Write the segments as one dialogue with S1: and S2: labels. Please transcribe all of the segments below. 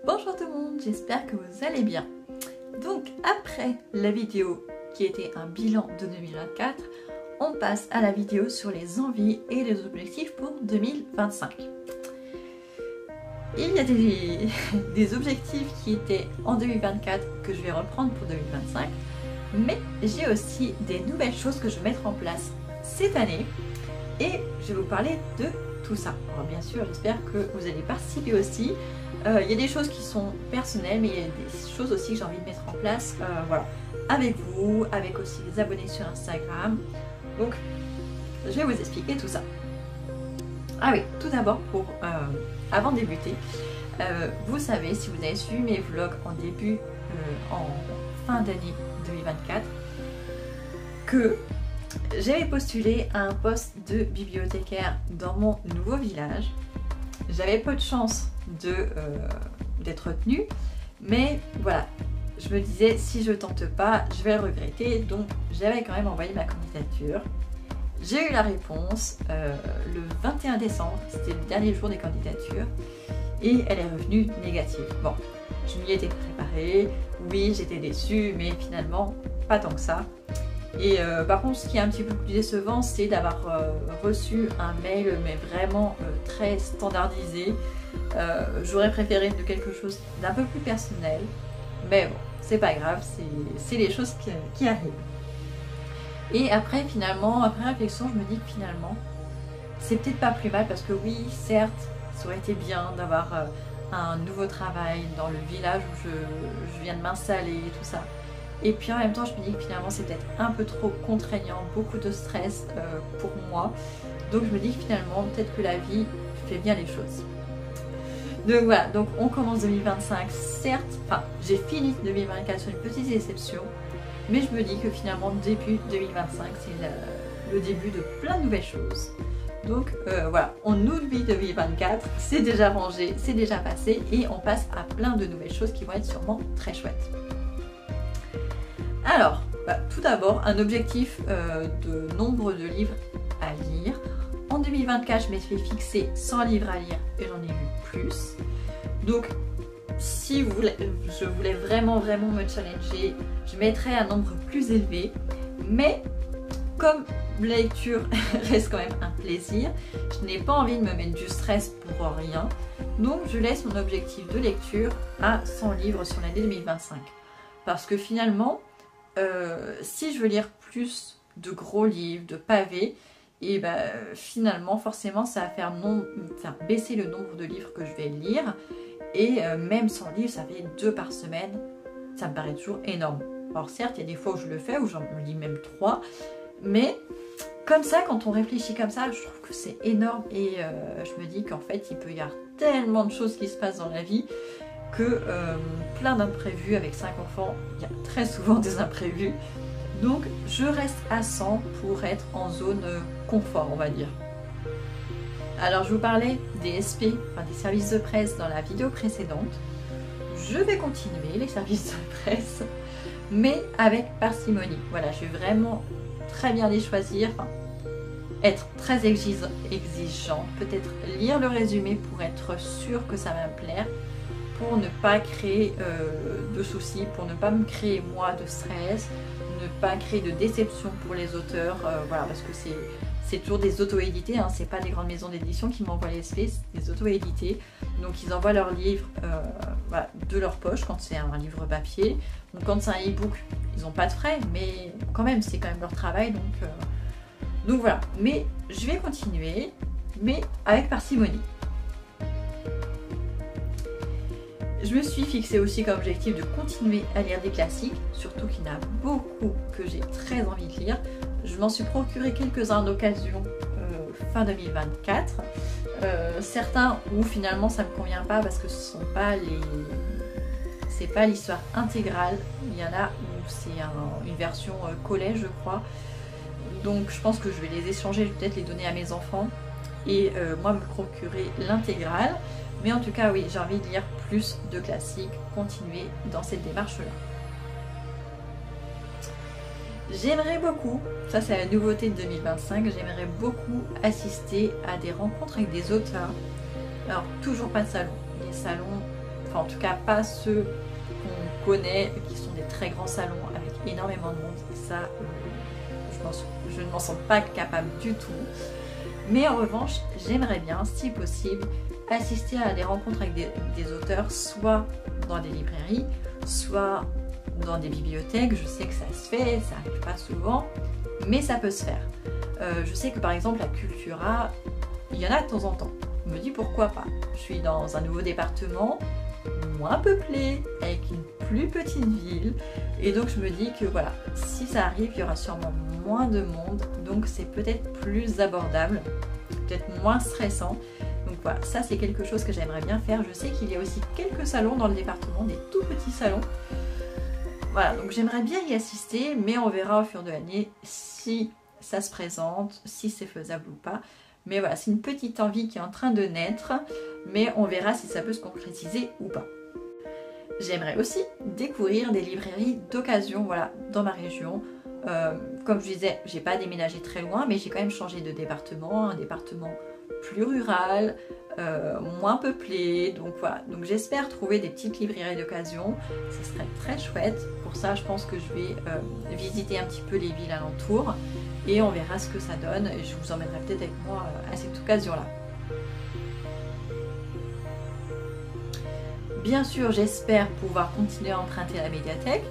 S1: Bonjour tout le monde, j'espère que vous allez bien. Donc après la vidéo qui était un bilan de 2024, on passe à la vidéo sur les envies et les objectifs pour 2025. Il y a des objectifs qui étaient en 2024 que je vais reprendre pour 2025, mais j'ai aussi des nouvelles choses que je vais mettre en place cette année et je vais vous parler de tout ça. Alors bien sûr, j'espère que vous allez participer aussi. Il y a des choses qui sont personnelles, mais il y a des choses aussi que j'ai envie de mettre en place voilà, avec vous, avec aussi les abonnés sur Instagram. Donc, je vais vous expliquer tout ça. Ah oui, tout d'abord, avant de débuter, vous savez, si vous avez suivi mes vlogs en fin d'année 2024, que j'avais postulé à un poste de bibliothécaire dans mon nouveau village. J'avais peu de chance d'être retenue, mais voilà, je me disais si je tente pas, je vais le regretter, donc j'avais quand même envoyé ma candidature. J'ai eu la réponse le 21 décembre, c'était le dernier jour des candidatures, et elle est revenue négative. Bon, je m'y étais préparée, oui j'étais déçue, mais finalement pas tant que ça. Et par contre, ce qui est un petit peu plus décevant, c'est d'avoir reçu un mail, mais vraiment très standardisé. J'aurais préféré de quelque chose d'un peu plus personnel, mais bon, c'est pas grave, c'est les choses qui arrivent. Et après, finalement, après réflexion, je me dis que finalement, c'est peut-être pas plus mal, parce que oui, certes, ça aurait été bien d'avoir un nouveau travail dans le village où je viens de m'installer et tout ça. Et puis en même temps, je me dis que finalement c'est peut-être un peu trop contraignant, beaucoup de stress pour moi. Donc je me dis que finalement, peut-être que la vie fait bien les choses. Donc voilà, donc on commence 2025, certes, enfin j'ai fini 2024 sur une petite déception, mais je me dis que finalement début 2025 c'est le début de plein de nouvelles choses. Donc voilà, on oublie 2024, c'est déjà rangé, c'est déjà passé et on passe à plein de nouvelles choses qui vont être sûrement très chouettes. Alors, tout d'abord, un objectif de nombre de livres à lire. En 2024, je m'étais fixé 100 livres à lire et j'en ai lu plus. Donc, si je voulais vraiment me challenger, je mettrais un nombre plus élevé. Mais, comme la lecture reste quand même un plaisir, je n'ai pas envie de me mettre du stress pour rien. Donc, je laisse mon objectif de lecture à 100 livres sur l'année 2025. Parce que finalement, si je veux lire plus de gros livres, de pavés, et finalement forcément ça va faire baisser le nombre de livres que je vais lire, et même 100 livres ça fait 2 par semaine, ça me paraît toujours énorme. Alors certes il y a des fois où je le fais, où j'en lis même 3, mais comme ça quand on réfléchit comme ça je trouve que c'est énorme, et je me dis qu'en fait il peut y avoir tellement de choses qui se passent dans la vie que plein d'imprévus. Avec 5 enfants, il y a très souvent des imprévus. Donc je reste à 100 pour être en zone confort, on va dire. Alors je vous parlais des SP, enfin des services de presse dans la vidéo précédente. Je vais continuer les services de presse, mais avec parcimonie. Voilà, je vais vraiment très bien les choisir, enfin, être très exigeant, peut-être lire le résumé pour être sûr que ça va me plaire, pour ne pas créer de soucis, pour ne pas me créer moi de stress, ne pas créer de déception pour les auteurs, voilà, parce que c'est toujours des auto-édités, hein, c'est pas des grandes maisons d'édition qui m'envoient les SP, c'est des auto-édités, donc ils envoient leurs livres voilà, de leur poche quand c'est un livre papier. Donc quand c'est un e-book, ils n'ont pas de frais, mais quand même c'est quand même leur travail, donc voilà. Mais je vais continuer, mais avec parcimonie. Je me suis fixé aussi comme objectif de continuer à lire des classiques, surtout qu'il y en a beaucoup que j'ai très envie de lire. Je m'en suis procuré quelques-uns d'occasion fin 2024. Certains où finalement ça ne me convient pas parce que ce sont pas c'est pas l'histoire intégrale. Il y en a où c'est une version collège je crois. Donc je pense que je vais les échanger, je vais peut-être les donner à mes enfants et moi me procurer l'intégrale. Mais en tout cas, oui, j'ai envie de lire plus de classiques, continuer dans cette démarche-là. J'aimerais beaucoup, ça c'est la nouveauté de 2025, j'aimerais beaucoup assister à des rencontres avec des auteurs. Alors, toujours pas de salon. Les salons, enfin en tout cas pas ceux qu'on connaît, qui sont des très grands salons avec énormément de monde. Ça, je ne m'en sens pas capable du tout. Mais en revanche, j'aimerais bien, si possible, assister à des rencontres avec des auteurs, soit dans des librairies, soit dans des bibliothèques. Je sais que ça se fait, ça n'arrive pas souvent, mais ça peut se faire. Je sais que par exemple, la Cultura, il y en a de temps en temps. Je me dis pourquoi pas. Je suis dans un nouveau département, moins peuplé, avec une plus petite ville, et donc je me dis que voilà, si ça arrive, il y aura sûrement moins de monde, donc c'est peut-être plus abordable, peut-être moins stressant. Donc voilà, ça c'est quelque chose que j'aimerais bien faire. Je sais qu'il y a aussi quelques salons dans le département, des tout petits salons. Voilà, donc j'aimerais bien y assister, mais on verra au fur de l'année si ça se présente, si c'est faisable ou pas. Mais voilà, c'est une petite envie qui est en train de naître, mais on verra si ça peut se concrétiser ou pas. J'aimerais aussi découvrir des librairies d'occasion, voilà, dans ma région. Comme je disais, j'ai pas déménagé très loin, mais j'ai quand même changé de département, un département plus rural, moins peuplé, donc voilà. Donc j'espère trouver des petites librairies d'occasion, ce serait très chouette. Pour ça, je pense que je vais visiter un petit peu les villes alentours et on verra ce que ça donne. Et je vous emmènerai peut-être avec moi à cette occasion-là. Bien sûr, j'espère pouvoir continuer à emprunter à la médiathèque.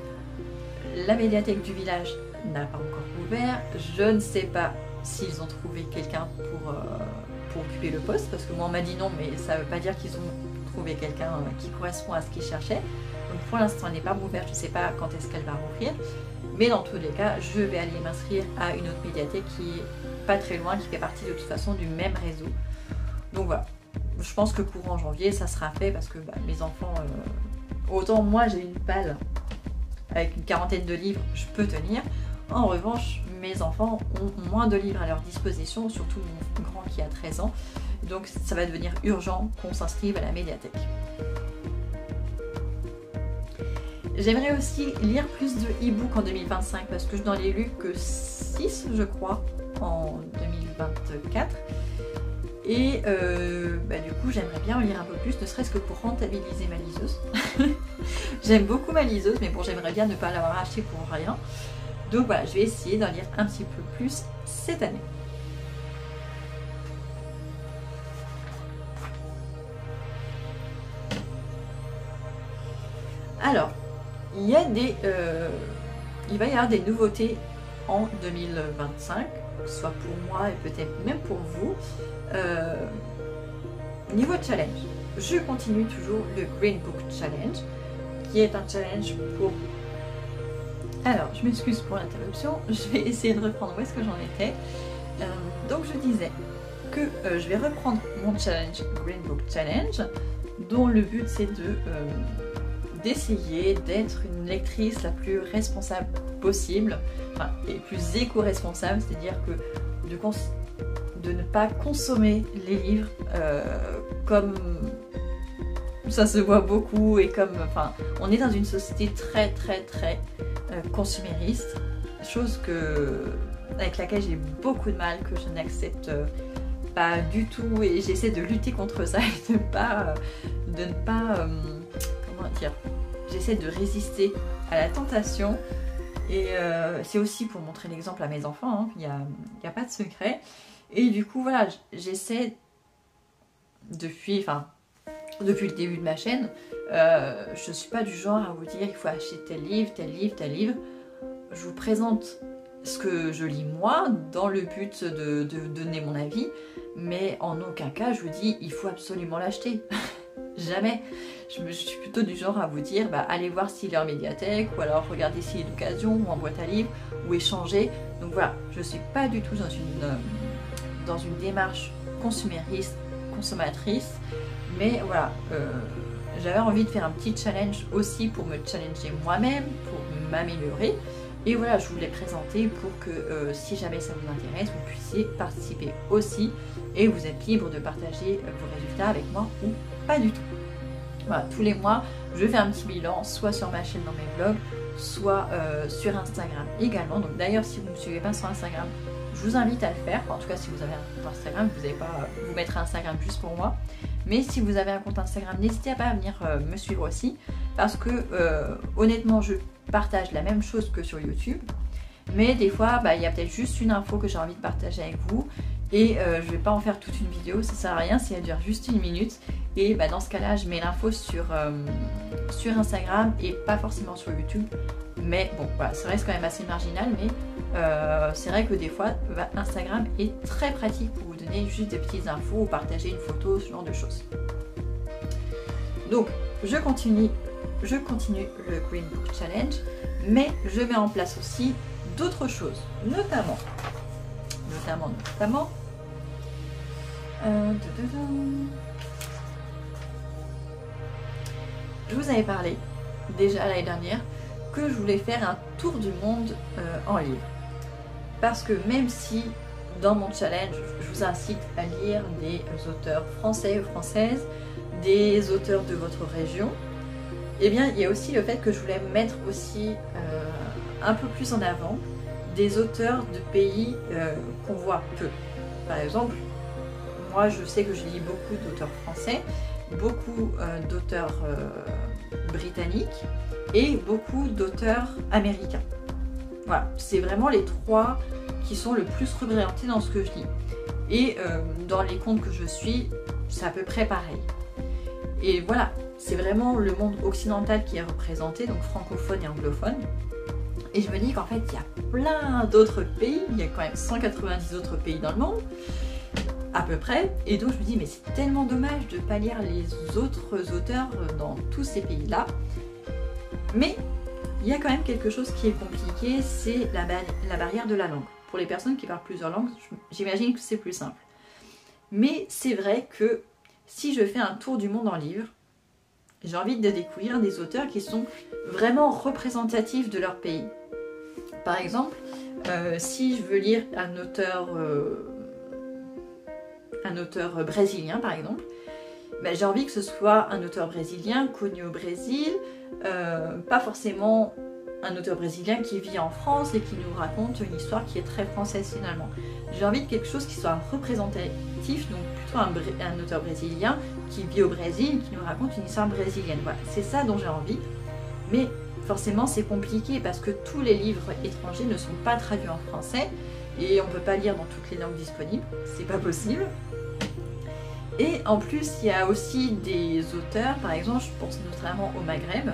S1: La médiathèque du village n'a pas encore ouvert. Je ne sais pas s'ils ont trouvé quelqu'un pour occuper le poste, parce que moi on m'a dit non, mais ça ne veut pas dire qu'ils ont trouvé quelqu'un qui correspond à ce qu'ils cherchaient. Donc pour l'instant elle n'est pas ouverte, je ne sais pas quand est-ce qu'elle va rouvrir. Mais dans tous les cas, je vais aller m'inscrire à une autre médiathèque qui est pas très loin, qui fait partie de toute façon du même réseau. Donc voilà. Je pense que courant janvier, ça sera fait parce que mes enfants, autant moi j'ai une palle avec une quarantaine de livres, je peux tenir. En revanche, mes enfants ont moins de livres à leur disposition, surtout mon grand qui a 13 ans. Donc ça va devenir urgent qu'on s'inscrive à la médiathèque. J'aimerais aussi lire plus de e-books en 2025 parce que je n'en ai lu que 6, je crois, en 2024. Et du coup, j'aimerais bien en lire un peu plus, ne serait-ce que pour rentabiliser ma liseuse. J'aime beaucoup ma liseuse, mais bon, j'aimerais bien ne pas l'avoir achetée pour rien. Donc voilà, je vais essayer d'en lire un petit peu plus cette année. Alors, il va y avoir des nouveautés en 2025, soit pour moi et peut-être même pour vous. Niveau challenge, je continue toujours le Green Book Challenge, qui est un challenge pour... Alors, je m'excuse pour l'interruption, je vais essayer de reprendre où est-ce que j'en étais. Donc je disais que je vais reprendre mon challenge Green Book Challenge, dont le but c'est d'essayer d'être une lectrice la plus responsable possible, enfin, et plus éco-responsable, c'est-à-dire que de ne pas consommer les livres comme ça se voit beaucoup et comme, enfin, on est dans une société très consumériste, chose avec laquelle j'ai beaucoup de mal, que je n'accepte pas du tout, et j'essaie de lutter contre ça et de ne pas comment dire, j'essaie de résister à la tentation. Et c'est aussi pour montrer l'exemple à mes enfants, hein. Il n'y a pas de secret. Et du coup, voilà, j'essaie depuis le début de ma chaîne, je ne suis pas du genre à vous dire il faut acheter tel livre, tel livre, tel livre. Je vous présente ce que je lis moi, dans le but de donner mon avis, mais en aucun cas je vous dis il faut absolument l'acheter. Jamais. Je suis plutôt du genre à vous dire allez voir s'il est en médiathèque, ou alors regardez s'il est d'occasion, ou en boîte à livres, ou échanger. Donc voilà, je ne suis pas du tout dans une démarche consumériste, consommatrice, mais voilà, j'avais envie de faire un petit challenge aussi pour me challenger moi-même, pour m'améliorer. Et voilà, je vous l'ai présenté pour que si jamais ça vous intéresse, vous puissiez participer aussi, et vous êtes libre de partager vos résultats avec moi ou pas du tout. Voilà, tous les mois, je fais un petit bilan, soit sur ma chaîne dans mes vlogs, soit sur Instagram également. Donc d'ailleurs, si vous ne me suivez pas sur Instagram, je vous invite à le faire. En tout cas, si vous avez un compte Instagram, vous n'allez pas vous mettre un Instagram juste pour moi. Mais si vous avez un compte Instagram, n'hésitez pas à venir me suivre aussi. Parce que honnêtement, je partage la même chose que sur YouTube. Mais des fois, il y a peut-être juste une info que j'ai envie de partager avec vous. Et je ne vais pas en faire toute une vidéo, ça sert à rien si elle dure juste 1 minute. Et dans ce cas-là, je mets l'info sur Instagram et pas forcément sur YouTube. Mais bon, voilà, ça reste quand même assez marginal. Mais c'est vrai que des fois, Instagram est très pratique pour vous donner juste des petites infos ou partager une photo, ce genre de choses. Donc, je continue le Green Book Challenge, mais je mets en place aussi d'autres choses, notamment, je vous avais parlé déjà l'année dernière que je voulais faire un tour du monde en livre, parce que même si dans mon challenge je vous incite à lire des auteurs français ou françaises, des auteurs de votre région, eh bien il y a aussi le fait que je voulais mettre aussi un peu plus en avant des auteurs de pays qu'on voit peu. Par exemple, moi je sais que je lis beaucoup d'auteurs français, beaucoup d'auteurs britanniques et beaucoup d'auteurs américains. Voilà, c'est vraiment les 3 qui sont le plus représentés dans ce que je lis. Et dans les comptes que je suis, c'est à peu près pareil. Et voilà, c'est vraiment le monde occidental qui est représenté, donc francophone et anglophone. Et je me dis qu'en fait, il y a plein d'autres pays, il y a quand même 190 autres pays dans le monde, à peu près. Et donc je me dis, mais c'est tellement dommage de ne pas lire les autres auteurs dans tous ces pays-là. Mais il y a quand même quelque chose qui est compliqué, c'est la barrière de la langue. Pour les personnes qui parlent plusieurs langues, j'imagine que c'est plus simple. Mais c'est vrai que si je fais un tour du monde en livre, j'ai envie de découvrir des auteurs qui sont vraiment représentatifs de leur pays. Par exemple, si je veux lire un auteur brésilien, par exemple, j'ai envie que ce soit un auteur brésilien connu au Brésil, pas forcément un auteur brésilien qui vit en France et qui nous raconte une histoire qui est très française finalement. J'ai envie de quelque chose qui soit représentatif, donc plutôt un auteur brésilien qui vit au Brésil, qui nous raconte une histoire brésilienne. Voilà, c'est ça dont j'ai envie. Mais forcément c'est compliqué parce que tous les livres étrangers ne sont pas traduits en français et on ne peut pas lire dans toutes les langues disponibles, c'est pas possible. Et en plus il y a aussi des auteurs, par exemple je pense notamment au Maghreb,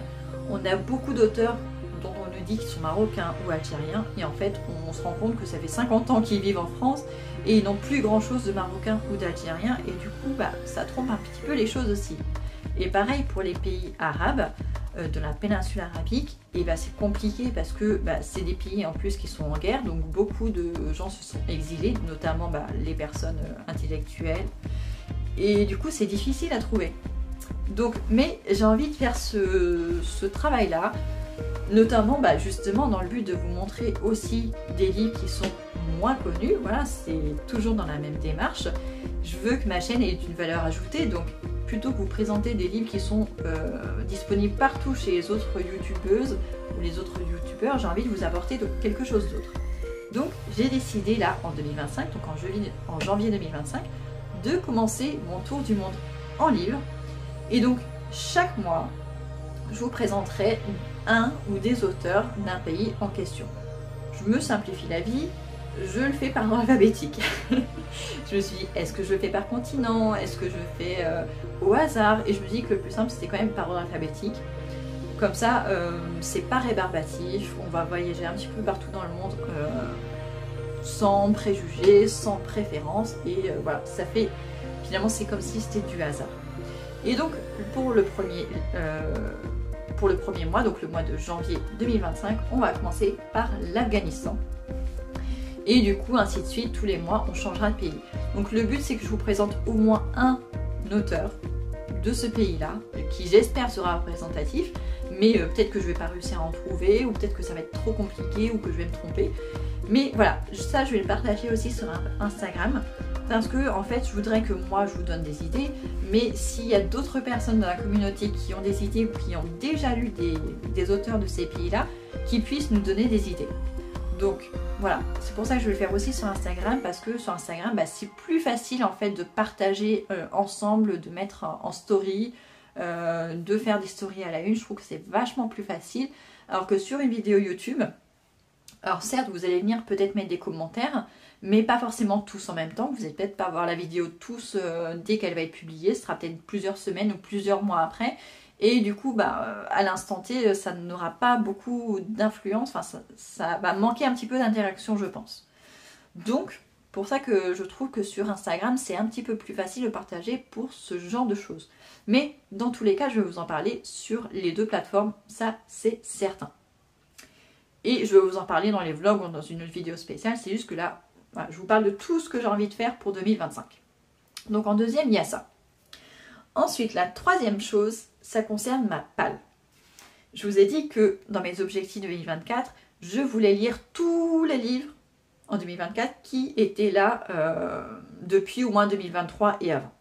S1: on a beaucoup d'auteurs dont on nous dit qu'ils sont marocains ou algériens et en fait on se rend compte que ça fait 50 ans qu'ils vivent en France et ils n'ont plus grand chose de marocains ou d'algériens et du coup ça trompe un petit peu les choses aussi. Et pareil pour les pays arabes, de la péninsule arabique, et c'est compliqué parce que c'est des pays en plus qui sont en guerre, donc beaucoup de gens se sont exilés, notamment les personnes intellectuelles, et du coup c'est difficile à trouver. Donc, mais j'ai envie de faire ce travail-là, notamment justement dans le but de vous montrer aussi des livres qui sont moins connus. Voilà, c'est toujours dans la même démarche. Je veux que ma chaîne ait une valeur ajoutée, donc plutôt que vous présenter des livres qui sont disponibles partout chez les autres youtubeuses ou les autres youtubeurs, j'ai envie de vous apporter quelque chose d'autre. Donc j'ai décidé là en 2025, donc en janvier 2025, de commencer mon tour du monde en livre. Et donc chaque mois, je vous présenterai un ou des auteurs d'un pays en question. Je me simplifie la vie, je le fais par ordre alphabétique. Je me suis dit, est-ce que je le fais par continent? Est-ce que je le fais au hasard? Et je me dis que le plus simple, c'était quand même par ordre alphabétique. Comme ça, c'est pas rébarbatif, on va voyager un petit peu partout dans le monde sans préjugés, sans préférence. Et voilà, ça fait, finalement, c'est comme si c'était du hasard. Et donc, pour le premier mois, donc le mois de janvier 2025, on va commencer par l'Afghanistan. Et du coup, ainsi de suite, tous les mois, on changera de pays. Donc le but, c'est que je vous présente au moins un auteur de ce pays-là, qui j'espère sera représentatif, mais peut-être que je ne vais pas réussir à en trouver, ou peut-être que ça va être trop compliqué, ou que je vais me tromper. Mais voilà, ça, je vais le partager aussi sur Instagram, parce que en fait, je voudrais que moi, je vous donne des idées, mais s'il y a d'autres personnes dans la communauté qui ont des idées, ou qui ont déjà lu des auteurs de ces pays-là, qui puissent nous donner des idées. Donc voilà, c'est pour ça que je vais le faire aussi sur Instagram, parce que sur Instagram, c'est plus facile en fait de partager ensemble, de mettre en story, de faire des stories à la une. Je trouve que c'est vachement plus facile, alors que sur une vidéo YouTube, alors certes vous allez venir peut-être mettre des commentaires, mais pas forcément tous en même temps. Vous allez peut-être pas voir la vidéo tous dès qu'elle va être publiée, ce sera peut-être plusieurs semaines ou plusieurs mois après. Et du coup, à l'instant T, ça n'aura pas beaucoup d'influence, enfin ça va manquer un petit peu d'interaction, je pense. Donc, pour ça que je trouve que sur Instagram, c'est un petit peu plus facile de partager pour ce genre de choses. Mais dans tous les cas, je vais vous en parler sur les deux plateformes, ça c'est certain. Et je vais vous en parler dans les vlogs ou dans une autre vidéo spéciale, c'est juste que là, voilà, je vous parle de tout ce que j'ai envie de faire pour 2025. Donc en deuxième, il y a ça. Ensuite, la troisième chose, ça concerne ma palle. Je vous ai dit que dans mes objectifs 2024, je voulais lire tous les livres en 2024 qui étaient là depuis au moins 2023 et avant.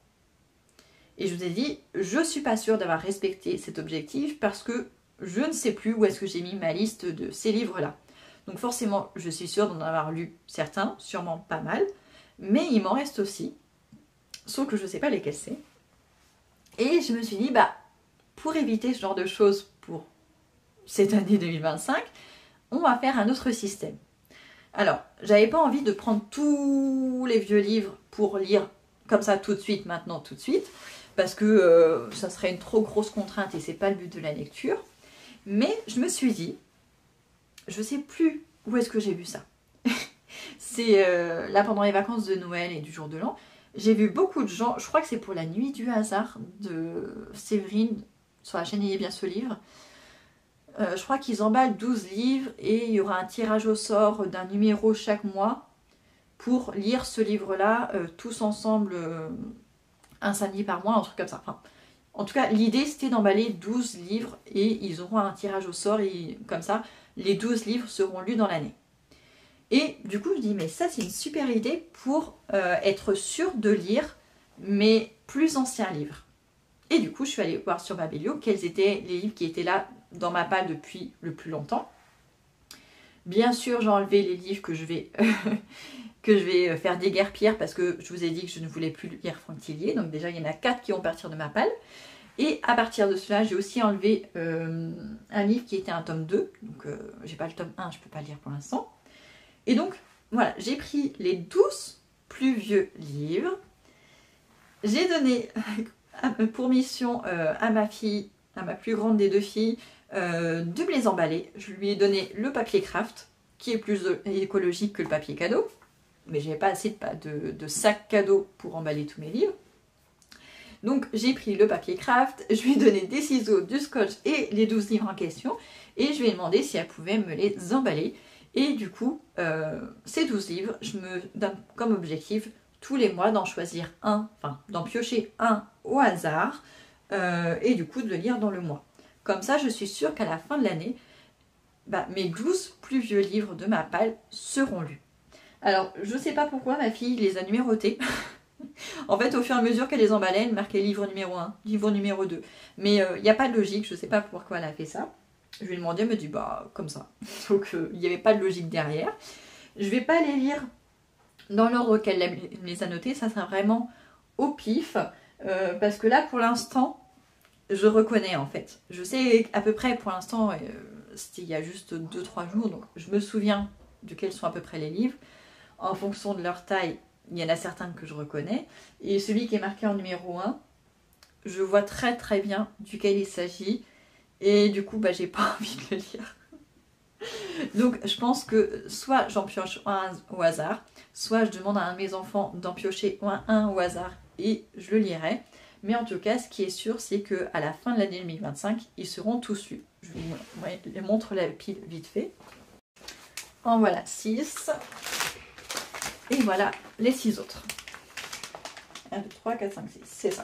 S1: Et je vous ai dit, je ne suis pas sûre d'avoir respecté cet objectif parce que je ne sais plus où est-ce que j'ai mis ma liste de ces livres-là. Donc forcément, je suis sûre d'en avoir lu certains, sûrement pas mal, mais il m'en reste aussi, sauf que je ne sais pas lesquels c'est. Et je me suis dit, pour éviter ce genre de choses pour cette année 2025, on va faire un autre système. Alors, j'avais pas envie de prendre tous les vieux livres pour lire comme ça tout de suite, maintenant, tout de suite, parce que ça serait une trop grosse contrainte et c'est pas le but de la lecture. Mais je me suis dit, je sais plus où est-ce que j'ai vu ça. C'est là pendant les vacances de Noël et du jour de l'an, j'ai vu beaucoup de gens, je crois que c'est pour la nuit du hasard de Séverine, sur la chaîne Ayez bien ce livre. Je crois qu'ils emballent 12 livres et il y aura un tirage au sort d'un numéro chaque mois pour lire ce livre-là tous ensemble un samedi par mois, un truc comme ça. Enfin, en tout cas, l'idée c'était d'emballer 12 livres et ils auront un tirage au sort et comme ça, les 12 livres seront lus dans l'année. Et du coup, je dis, mais ça c'est une super idée pour être sûr de lire mes plus anciens livres. Et du coup, je suis allée voir sur ma biblio quels étaient les livres qui étaient là dans ma palle depuis le plus longtemps. Bien sûr, j'ai enlevé les livres que je vais faire déguerpir parce que je vous ai dit que je ne voulais plus lire Franck Tillier. Donc déjà, il y en a 4 qui vont partir de ma palle. Et à partir de cela, j'ai aussi enlevé un livre qui était un tome 2. Donc, j'ai pas le tome 1, je ne peux pas le lire pour l'instant. Et donc, voilà, j'ai pris les 12 plus vieux livres. J'ai donné pour mission à ma fille, à ma plus grande des 2 filles, de me les emballer. Je lui ai donné le papier craft, qui est plus écologique que le papier cadeau. Mais je n'avais pas assez de sac cadeau pour emballer tous mes livres. Donc j'ai pris le papier craft, je lui ai donné des ciseaux, du scotch et les 12 livres en question. Et je lui ai demandé si elle pouvait me les emballer. Et du coup, ces 12 livres, je me donne comme objectif tous les mois d'en choisir un, enfin d'en piocher un au hasard. Et du coup de le lire dans le mois. Comme ça, je suis sûre qu'à la fin de l'année, mes 12 plus vieux livres de ma palle seront lus. Alors, je ne sais pas pourquoi ma fille les a numérotés. En fait, au fur et à mesure qu'elle les emballait, elle marquait livre numéro 1, livre numéro 2. Mais il n'y a pas de logique, je ne sais pas pourquoi elle a fait ça. Je lui ai demandé, elle me dit, comme ça. Donc, il n'y avait pas de logique derrière. Je ne vais pas les lire dans l'ordre qu'elle les a notés, ça sera vraiment au pif. Parce que là, pour l'instant, je reconnais en fait. Je sais à peu près pour l'instant, c'était il y a juste 2-3 jours, donc je me souviens de quels sont à peu près les livres. En fonction de leur taille, il y en a certains que je reconnais. Et celui qui est marqué en numéro 1, je vois très très bien duquel il s'agit. Et du coup, j'ai pas envie de le lire. Donc je pense que soit j'en pioche un au hasard, soit je demande à un de mes enfants d'en piocher un au hasard et je le lirai. Mais en tout cas, ce qui est sûr, c'est qu'à la fin de l'année 2025, ils seront tous lus. Je vous montre la pile vite fait. En voilà 6. Et voilà les 6 autres. 1, 2, 3, 4, 5, 6. C'est ça.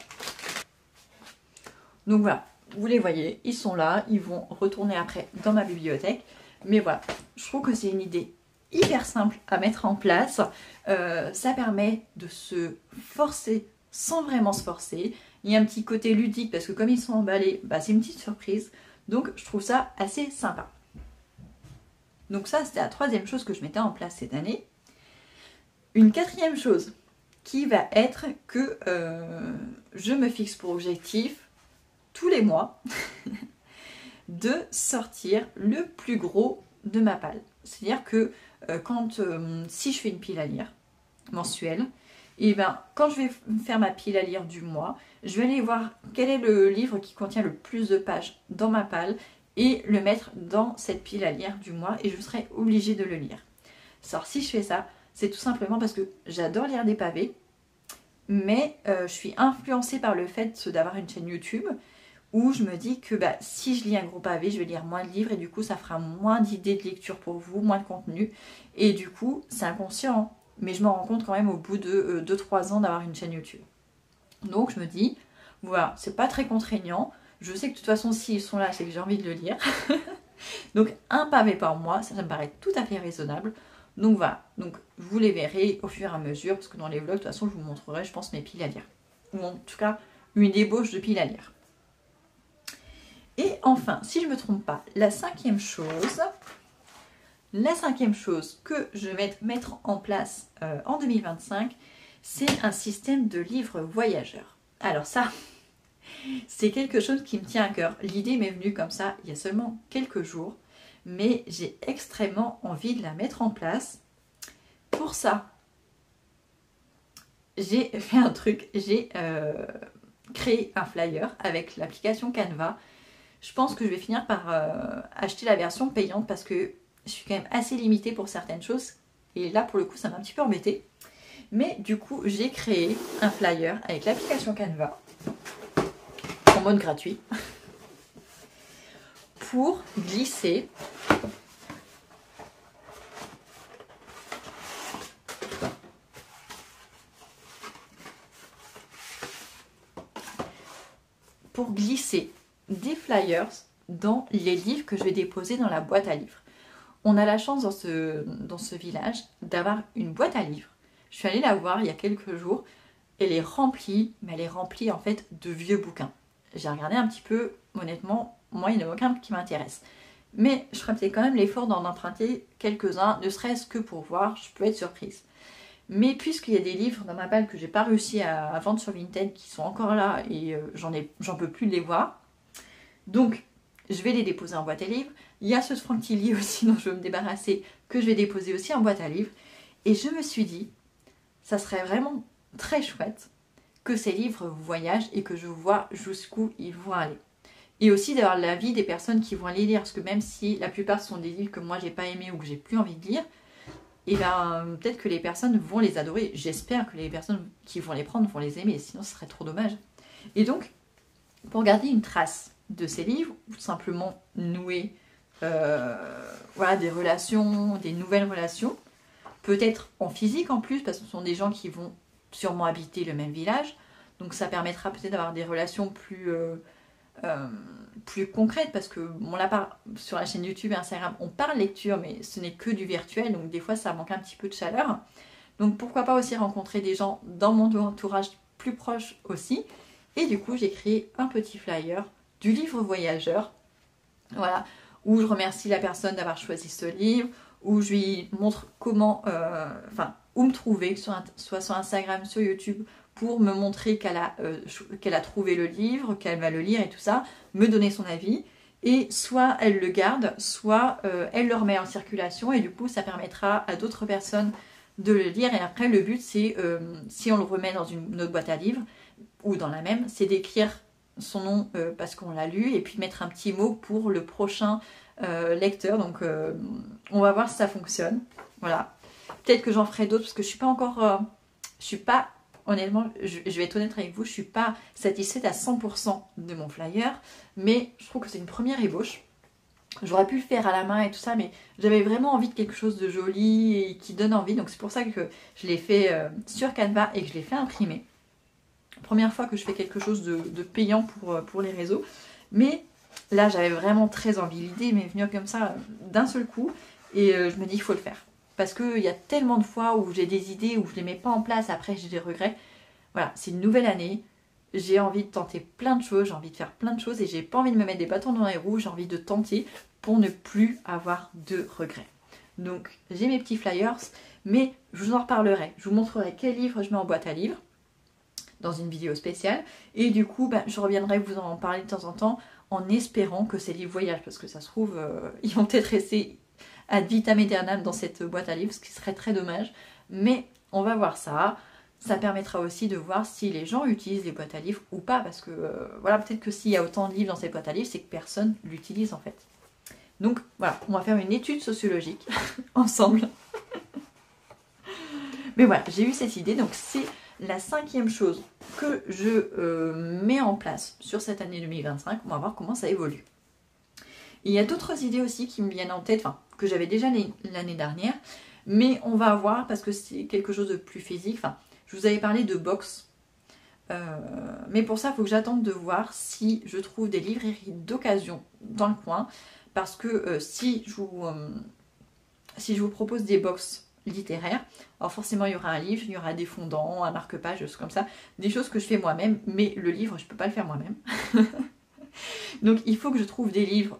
S1: Donc voilà, vous les voyez, ils sont là. Ils vont retourner après dans ma bibliothèque. Mais voilà, je trouve que c'est une idée hyper simple à mettre en place. Ça permet de se forcer sans vraiment se forcer. Il y a un petit côté ludique parce que comme ils sont emballés, c'est une petite surprise. Donc je trouve ça assez sympa. Donc ça, c'était la troisième chose que je mettais en place cette année. Une quatrième chose qui va être que je me fixe pour objectif tous les mois de sortir le plus gros de ma palle. C'est-à-dire que si je fais une pile à lire mensuelle, et ben quand je vais faire ma pile à lire du mois, je vais aller voir quel est le livre qui contient le plus de pages dans ma palle et le mettre dans cette pile à lire du mois et je serai obligée de le lire. Alors si je fais ça, c'est tout simplement parce que j'adore lire des pavés, mais je suis influencée par le fait d'avoir une chaîne YouTube où je me dis que si je lis un gros pavé, je vais lire moins de livres et du coup ça fera moins d'idées de lecture pour vous, moins de contenu. Et du coup, c'est inconscient, mais je m'en rends compte quand même au bout de 2-3 ans d'avoir une chaîne YouTube. Donc je me dis, voilà, c'est pas très contraignant. Je sais que de toute façon, s'ils sont là, c'est que j'ai envie de le lire. Donc un pavé par mois, ça me paraît tout à fait raisonnable. Donc voilà, donc vous les verrez au fur et à mesure, parce que dans les vlogs, de toute façon, je vous montrerai, je pense, mes piles à lire. Ou en tout cas, une ébauche de piles à lire. Et enfin, si je ne me trompe pas, la cinquième chose que je vais mettre en place en 2025, c'est un système de livres voyageurs. Alors ça, c'est quelque chose qui me tient à cœur. L'idée m'est venue comme ça il y a seulement quelques jours, mais j'ai extrêmement envie de la mettre en place. Pour ça, j'ai fait un truc, j'ai créé un flyer avec l'application Canva. Je pense que je vais finir par acheter la version payante parce que je suis quand même assez limitée pour certaines choses. Et là, pour le coup, ça m'a un petit peu embêtée. Mais du coup, j'ai créé un flyer avec l'application Canva en mode gratuit pour glisser des flyers dans les livres que je vais déposer dans la boîte à livres. On a la chance dans ce village d'avoir une boîte à livres. Je suis allée la voir il y a quelques jours. Elle est remplie, mais elle est remplie en fait de vieux bouquins. J'ai regardé un petit peu, honnêtement, moi il n'y en a aucun qui m'intéresse. Mais je ferai peut-être quand même l'effort d'en emprunter quelques-uns, ne serait-ce que pour voir, je peux être surprise. Mais puisqu'il y a des livres dans ma palle que j'ai pas réussi à vendre sur Vinted qui sont encore là et j'en peux plus les voir, donc je vais les déposer en boîte à livres. Il y a ceux de Franck Tilly aussi dont je veux me débarrasser que je vais déposer aussi en boîte à livres. Et je me suis dit, ça serait vraiment très chouette que ces livres voyagent et que je vois jusqu'où ils vont aller. Et aussi d'avoir l'avis des personnes qui vont les lire, parce que même si la plupart sont des livres que moi j'ai pas aimé ou que j'ai plus envie de lire, et bien peut-être que les personnes vont les adorer. J'espère que les personnes qui vont les prendre vont les aimer, sinon ce serait trop dommage. Et donc, pour garder une trace de ces livres, ou tout simplement nouer des relations, des nouvelles relations, peut-être en physique en plus, parce que ce sont des gens qui vont sûrement habiter le même village, donc ça permettra peut-être d'avoir des relations plus concrètes, parce que sur la chaîne YouTube et Instagram, on parle lecture, mais ce n'est que du virtuel, donc des fois ça manque un petit peu de chaleur. Donc pourquoi pas aussi rencontrer des gens dans mon entourage plus proche aussi. Et du coup, j'ai créé un petit flyer du livre voyageur, voilà, où je remercie la personne d'avoir choisi ce livre, où je lui montre comment, où me trouver, soit sur Instagram, sur YouTube, pour me montrer qu'elle a trouvé le livre, qu'elle va le lire et tout ça, me donner son avis, et soit elle le garde, soit elle le remet en circulation, et du coup ça permettra à d'autres personnes de le lire. Et après le but c'est, si on le remet dans une autre boîte à livres, ou dans la même, c'est d'écrire son nom parce qu'on l'a lu, et puis mettre un petit mot pour le prochain lecteur. Donc on va voir si ça fonctionne. Voilà. Peut-être que j'en ferai d'autres parce que je suis pas encore... honnêtement, je vais être honnête avec vous, je suis pas satisfaite à 100% de mon flyer, mais je trouve que c'est une première ébauche. J'aurais pu le faire à la main et tout ça, mais j'avais vraiment envie de quelque chose de joli et qui donne envie. Donc c'est pour ça que je l'ai fait sur Canva et que je l'ai fait imprimer. Première fois que je fais quelque chose de payant pour les réseaux. Mais là, j'avais vraiment très envie. L'idée m'est venue comme ça d'un seul coup. Et je me dis, il faut le faire. Parce qu'il y a tellement de fois où j'ai des idées, où je ne les mets pas en place, après j'ai des regrets. Voilà, c'est une nouvelle année. J'ai envie de tenter plein de choses, j'ai envie de faire plein de choses. Et j'ai pas envie de me mettre des bâtons dans les roues, j'ai envie de tenter pour ne plus avoir de regrets. Donc j'ai mes petits flyers, mais je vous en reparlerai. Je vous montrerai quels livres je mets en boîte à livres dans une vidéo spéciale. Et du coup, je reviendrai vous en parler de temps en temps en espérant que ces livres voyagent, parce que ça se trouve, ils vont peut-être rester ad vitam aeternam dans cette boîte à livres, ce qui serait très dommage. Mais on va voir ça. Ça permettra aussi de voir si les gens utilisent les boîtes à livres ou pas, parce que voilà, peut-être que s'il y a autant de livres dans ces boîtes à livres, c'est que personne l'utilise en fait. Donc voilà, on va faire une étude sociologique ensemble. Mais voilà, j'ai eu cette idée, donc c'est la 5e chose que je mets en place sur cette année 2025. On va voir comment ça évolue. Il y a d'autres idées aussi qui me viennent en tête, enfin, que j'avais déjà l'année dernière, mais on va voir parce que c'est quelque chose de plus physique. Enfin, je vous avais parlé de box, mais pour ça, il faut que j'attende de voir si je trouve des librairies d'occasion dans le coin, parce que si je vous propose des box littéraires, alors forcément il y aura un livre, il y aura des fondants, un marque-page, des choses comme ça, des choses que je fais moi-même, mais le livre, je ne peux pas le faire moi-même. Donc il faut que je trouve des livres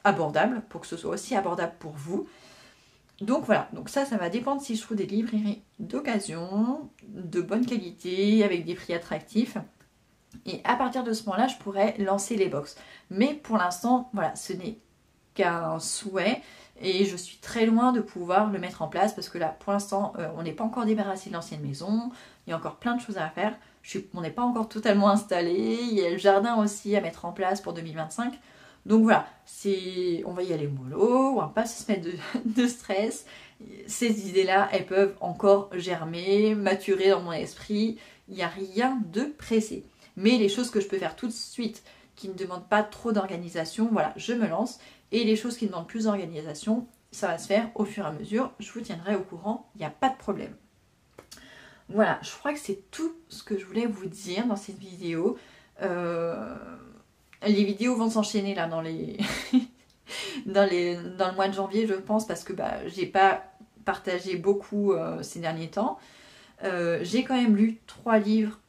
S1: abordables, pour que ce soit aussi abordable pour vous. Donc voilà, donc ça va dépendre si je trouve des librairies d'occasion, de bonne qualité, avec des prix attractifs. Et à partir de ce moment-là, je pourrais lancer les box. Mais pour l'instant, voilà, ce n'est qu'un souhait. Et je suis très loin de pouvoir le mettre en place parce que là, pour l'instant, on n'est pas encore débarrassé de l'ancienne maison. Il y a encore plein de choses à faire. On n'est pas encore totalement installé. Il y a le jardin aussi à mettre en place pour 2025. Donc voilà, on va y aller mollo, on va pas se mettre de stress. Ces idées-là, elles peuvent encore germer, maturer dans mon esprit. Il n'y a rien de pressé. Mais les choses que je peux faire tout de suite, qui ne demandent pas trop d'organisation, voilà, je me lance. Et les choses qui demandent plus d'organisation, ça va se faire au fur et à mesure. Je vous tiendrai au courant, il n'y a pas de problème. Voilà, je crois que c'est tout ce que je voulais vous dire dans cette vidéo. Les vidéos vont s'enchaîner là dans le mois de janvier, je pense, parce que j'ai pas partagé beaucoup ces derniers temps. J'ai quand même lu 3 livres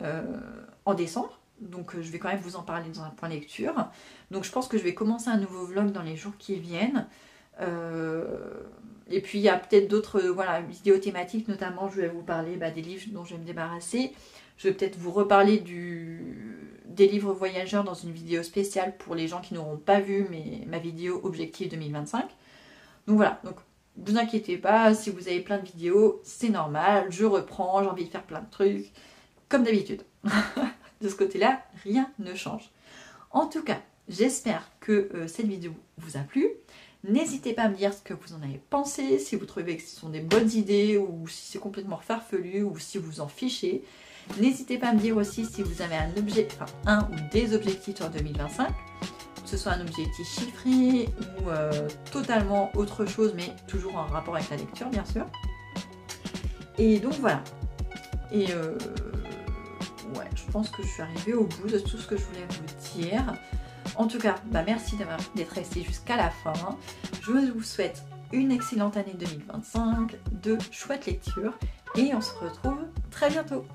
S1: en décembre, donc je vais quand même vous en parler dans un point lecture. Donc je pense que je vais commencer un nouveau vlog dans les jours qui viennent. Et puis il y a peut-être d'autres vidéos thématiques, notamment je vais vous parler des livres dont je vais me débarrasser. Je vais peut-être vous reparler des livres voyageurs dans une vidéo spéciale pour les gens qui n'auront pas vu ma vidéo objectif 2025. Donc voilà, donc ne vous inquiétez pas, si vous avez plein de vidéos, c'est normal, je reprends, j'ai envie de faire plein de trucs, comme d'habitude. De ce côté-là, rien ne change. En tout cas, j'espère que cette vidéo vous a plu. N'hésitez pas à me dire ce que vous en avez pensé, si vous trouvez que ce sont des bonnes idées, ou si c'est complètement farfelu, ou si vous en fichez. N'hésitez pas à me dire aussi si vous avez un ou des objectifs sur 2025, que ce soit un objectif chiffré ou totalement autre chose, mais toujours en rapport avec la lecture, bien sûr. Et donc voilà. Et ouais, je pense que je suis arrivée au bout de tout ce que je voulais vous dire. En tout cas, merci d'être resté jusqu'à la fin. Je vous souhaite une excellente année 2025, de chouettes lectures, et on se retrouve très bientôt.